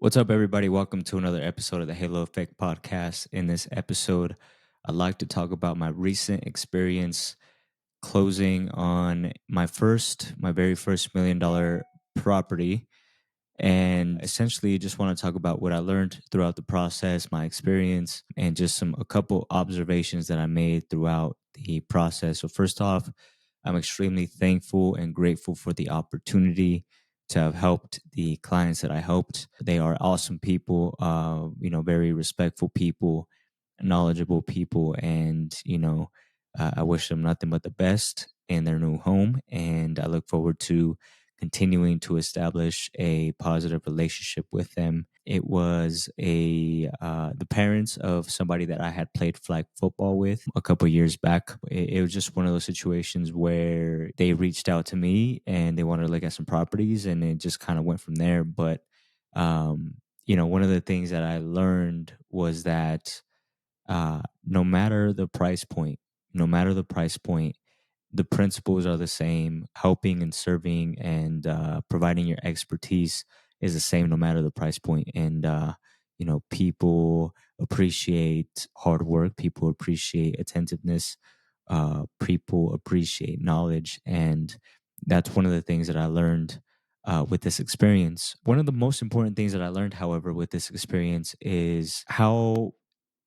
What's up, everybody? Welcome to another episode of the Helo Effect Podcast. In this episode, I'd like to talk about my recent experience closing on my very first $1 million property. And essentially, just want to talk about what I learned throughout the process, my experience, and just a couple observations that I made throughout the process. So, first off, I'm extremely thankful and grateful for the opportunity to have helped the clients that I helped. They are awesome people, very respectful people, knowledgeable people, and I wish them nothing but the best in their new home. And I look forward to continuing to establish a positive relationship with them. It was the parents of somebody that I had played flag football with a couple years back. It was just one of those situations where they reached out to me and they wanted to look at some properties, and it just kind of went from there. But um, one of the things that I learned was that no matter the price point, no matter the price point, the principles are the same. Helping and serving and providing your expertise is the same no matter the price point. And people appreciate hard work. People appreciate attentiveness. People appreciate knowledge, and that's one of the things that I learned with this experience. One of the most important things that I learned, however, with this experience is how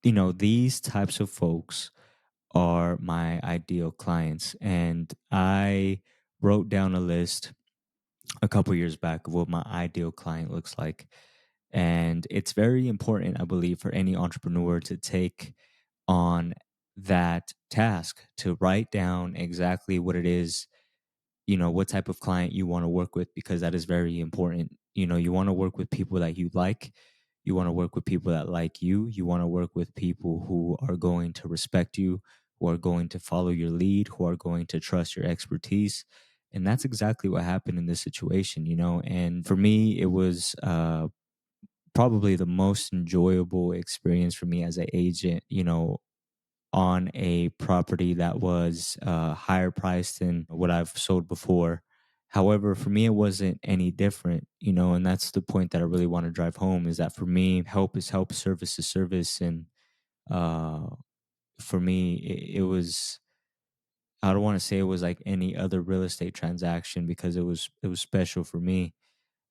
these types of folks are my ideal clients. And I wrote down a list a couple years back of what my ideal client looks like. And it's very important, I believe, for any entrepreneur to take on that task, to write down exactly what it is, what type of client you want to work with, because that is very important. You want to work with people that you like. You want to work with people that like you. You want to work with people who are going to respect you, who are going to follow your lead, who are going to trust your expertise. And that's exactly what happened in this situation. And for me, it was probably the most enjoyable experience for me as an agent, on a property that was higher priced than what I've sold before. However, for me, it wasn't any different, and that's the point that I really want to drive home, is that for me, help is help, service is service. And uh, for me, it was, I don't want to say it was like any other real estate transaction, because it was special for me.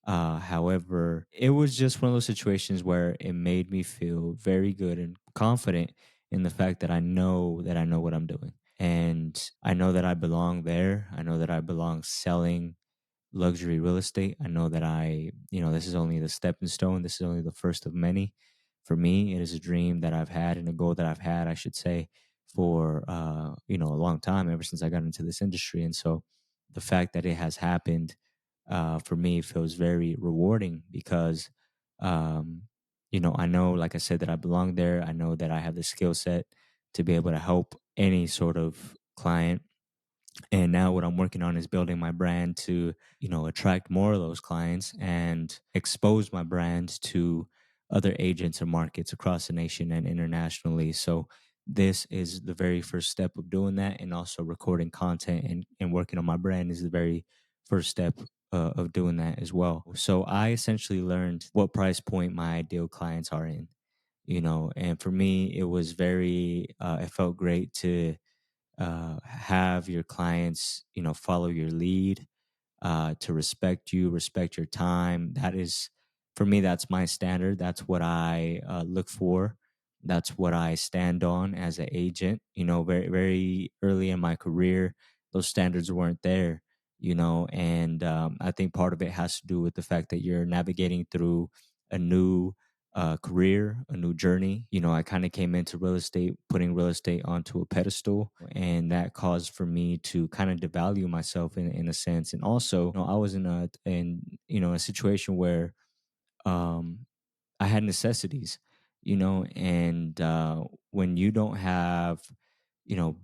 However, it was just one of those situations where it made me feel very good and confident in the fact that I know what I'm doing. And I know that I belong there. I know that I belong selling luxury real estate. I know that this is only the stepping stone. This is only the first of many. For me, it is a dream that I've had, and a goal that I've had, I should say, for a long time, ever since I got into this industry. And so the fact that it has happened for me feels very rewarding, because I know, like I said, that I belong there. I know that I have the skill set to be able to help any sort of client. And now what I'm working on is building my brand to, attract more of those clients and expose my brand to other agents and markets across the nation and internationally. So this is the very first step of doing that. And also recording content and working on my brand is the very first step of doing that as well. So I essentially learned what price point my ideal clients are in, and for me, it felt great to have your clients, follow your lead, to respect you, respect your time. That is, for me, that's my standard. That's what I look for. That's what I stand on as an agent. Very, very early in my career, those standards weren't there, and I think part of it has to do with the fact that you're navigating through a new career, a new journey. I kind of came into real estate, putting real estate onto a pedestal, and that caused for me to kind of devalue myself in a sense. And also, I was in a situation where um, I had necessities, and when you don't have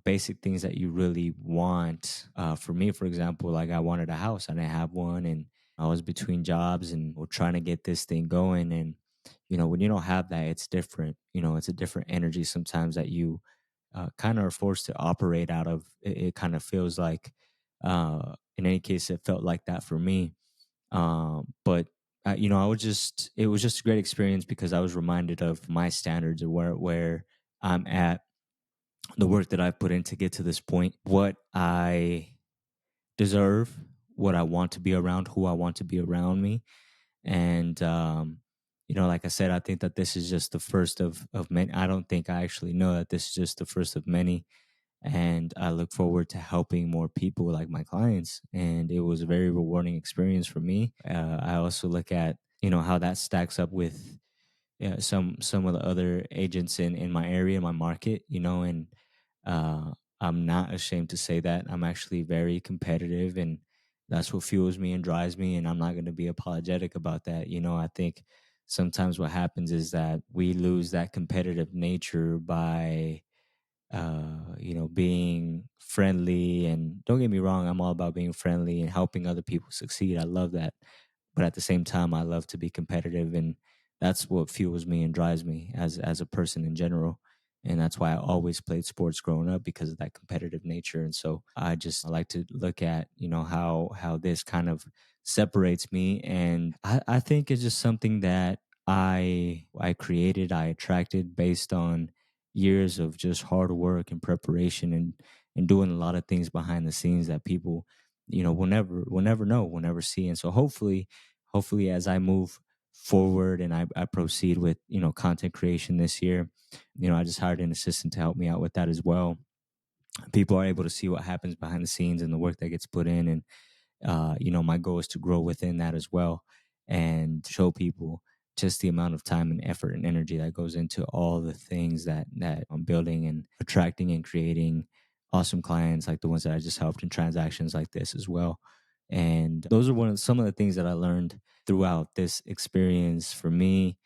basic things that you really want. For me, for example, like I wanted a house, I didn't have one, and I was between jobs and we're trying to get this thing going. And when you don't have that, it's different. It's a different energy sometimes that you kind of are forced to operate out of. It kind of feels like, in any case, it felt like that for me. But I was just it was just a great experience because I was reminded of my standards and where I'm at, the work that I've put in to get to this point, what I deserve, what I want to be around, who I want to be around me. And like I said, I think that this is just the first of many. I don't think I actually know that this is just the first of many. And I look forward to helping more people like my clients. And it was a very rewarding experience for me. I also look at how that stacks up with some of the other agents in my area, my market, and uh, I'm not ashamed to say that I'm actually very competitive, and that's what fuels me and drives me, and I'm not going to be apologetic about that. I think sometimes what happens is that we lose that competitive nature by being friendly. And don't get me wrong, I'm all about being friendly and helping other people succeed. I love that. But at the same time, I love to be competitive, and that's what fuels me and drives me as a person in general. And that's why I always played sports growing up, because of that competitive nature. And so I like to look at, how this kind of separates me. And I think it's just something that I created, I attracted based on years of just hard work and preparation, and doing a lot of things behind the scenes that people will never know, will never see. And so hopefully as I move forward and I proceed with content creation this year, I just hired an assistant to help me out with that as well. People are able to see what happens behind the scenes and the work that gets put in. And my goal is to grow within that as well, and show people just the amount of time and effort and energy that goes into all the things that I'm building and attracting and creating awesome clients like the ones that I just helped in transactions like this as well. And those are some of the things that I learned throughout this experience. For me,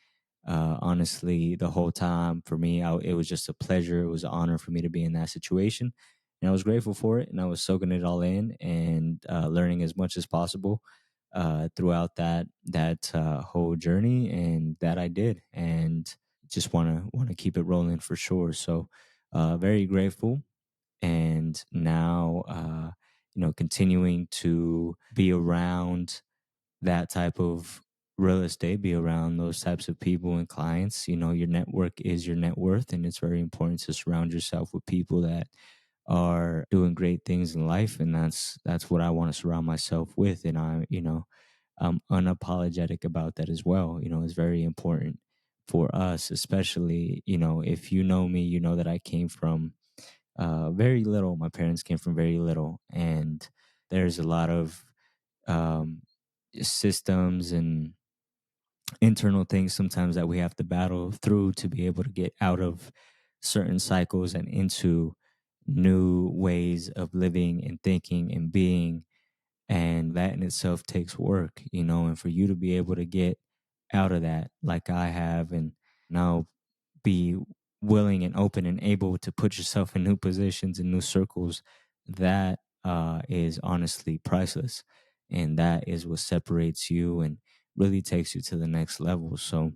honestly, the whole time for me, it was just a pleasure. It was an honor for me to be in that situation. And I was grateful for it. And I was soaking it all in and learning as much as possible throughout that whole journey. And that I did. And just want to keep it rolling for sure. So very grateful. And now, continuing to be around that type of real estate, be around those types of people and clients. Your network is your net worth, and it's very important to surround yourself with people that are doing great things in life, and that's what I want to surround myself with. And I'm unapologetic about that as well. It's very important for us, especially if you know me, you know that I came from very little. My parents came from very little, and there's a lot of um, systems and internal things sometimes that we have to battle through to be able to get out of certain cycles and into new ways of living and thinking and being. And that in itself takes work, and for you to be able to get out of that like I have, and now be willing and open and able to put yourself in new positions and new circles, that is honestly priceless. And that is what separates you and really takes you to the next level. So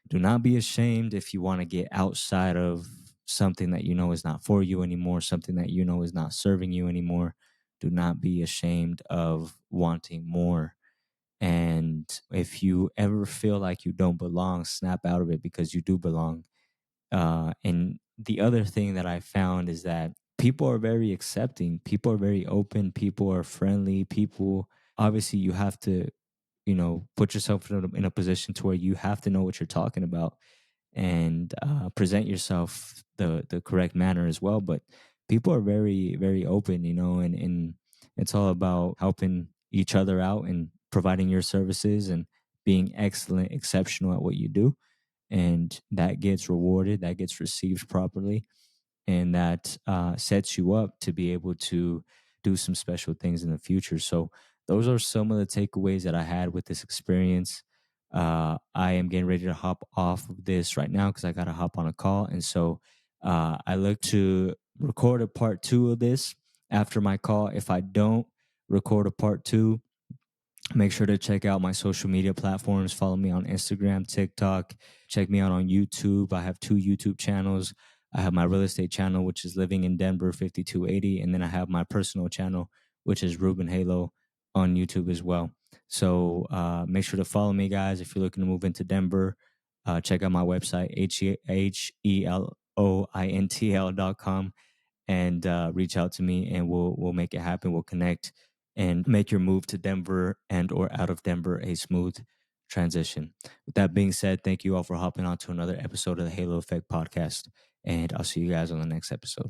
do not be ashamed if you want to get outside of something that is not for you anymore, something that is not serving you anymore. Do not be ashamed of wanting more. And if you ever feel like you don't belong, snap out of it, because you do belong. And the other thing that I found is that people are very accepting, people are very open, people are friendly. People, obviously, you have to, put yourself in a position to where you have to know what you're talking about, and present yourself the correct manner as well. But people are very, very open, and it's all about helping each other out and providing your services and being excellent, exceptional at what you do. And that gets rewarded, that gets received properly, and that sets you up to be able to do some special things in the future. So those are some of the takeaways that I had with this experience. I am getting ready to hop off of this right now because I got to hop on a call. And so I look to record a part two of this after my call. If I don't record a part two, make sure to check out my social media platforms. Follow me on Instagram, TikTok. Check me out on YouTube. I have 2 YouTube channels. I have my real estate channel, which is Living in Denver 5280. And then I have my personal channel, which is Ruben Helo on YouTube as well. So make sure to follow me, guys. If you're looking to move into Denver, check out my website, HELOINTL.com, and reach out to me, and we'll make it happen. We'll connect and make your move to Denver and or out of Denver a smooth transition. With that being said, thank you all for hopping on to another episode of the Halo Effect Podcast, and I'll see you guys on the next episode.